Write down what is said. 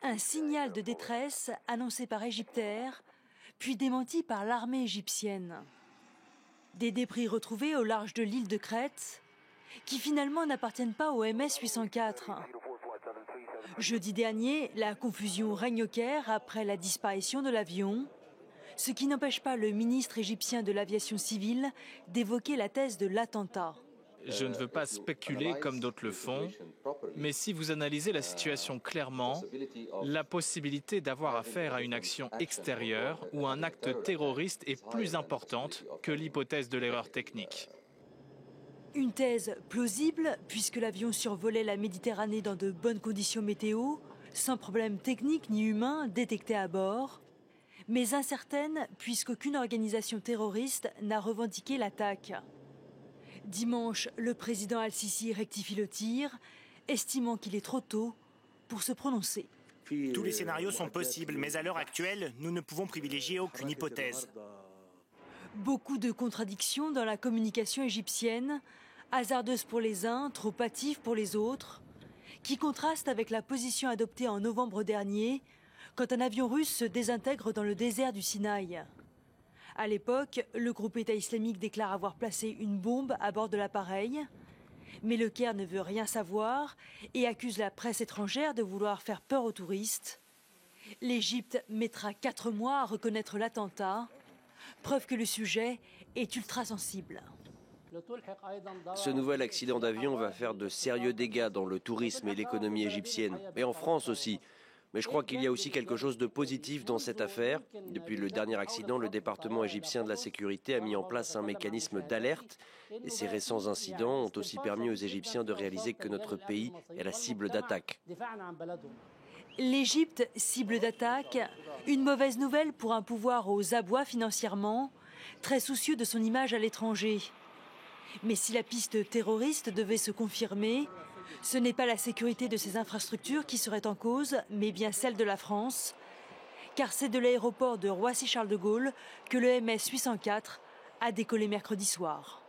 Un signal de détresse annoncé par Egyptair, puis démenti par l'armée égyptienne. Des débris retrouvés au large de l'île de Crète, qui finalement n'appartiennent pas au MS 804. Jeudi dernier, la confusion règne au Caire après la disparition de l'avion, ce qui n'empêche pas le ministre égyptien de l'aviation civile d'évoquer la thèse de l'attentat. Je ne veux pas spéculer comme d'autres le font, mais si vous analysez la situation clairement, la possibilité d'avoir affaire à une action extérieure ou un acte terroriste est plus importante que l'hypothèse de l'erreur technique. Une thèse plausible puisque l'avion survolait la Méditerranée dans de bonnes conditions météo, sans problème technique ni humain détecté à bord, mais incertaine puisqu'aucune organisation terroriste n'a revendiqué l'attaque. Dimanche, le président Al-Sisi rectifie le tir, estimant qu'il est trop tôt pour se prononcer. Tous les scénarios sont possibles, mais à l'heure actuelle, nous ne pouvons privilégier aucune hypothèse. Beaucoup de contradictions dans la communication égyptienne, hasardeuse pour les uns, trop hâtive pour les autres, qui contrastent avec la position adoptée en novembre dernier, quand un avion russe se désintègre dans le désert du Sinaï. À l'époque, le groupe État islamique déclare avoir placé une bombe à bord de l'appareil, mais le Caire ne veut rien savoir et accuse la presse étrangère de vouloir faire peur aux touristes. L'Égypte mettra 4 mois à reconnaître l'attentat, preuve que le sujet est ultra sensible. Ce nouvel accident d'avion va faire de sérieux dégâts dans le tourisme et l'économie égyptienne, et en France aussi. Mais je crois qu'il y a aussi quelque chose de positif dans cette affaire. Depuis le dernier accident, le département égyptien de la sécurité a mis en place un mécanisme d'alerte. Et ces récents incidents ont aussi permis aux Égyptiens de réaliser que notre pays est la cible d'attaque. L'Égypte, cible d'attaque, une mauvaise nouvelle pour un pouvoir aux abois financièrement, très soucieux de son image à l'étranger. Mais si la piste terroriste devait se confirmer, ce n'est pas la sécurité de ces infrastructures qui serait en cause, mais bien celle de la France, car c'est de l'aéroport de Roissy-Charles de Gaulle que le MS 804 a décollé mercredi soir.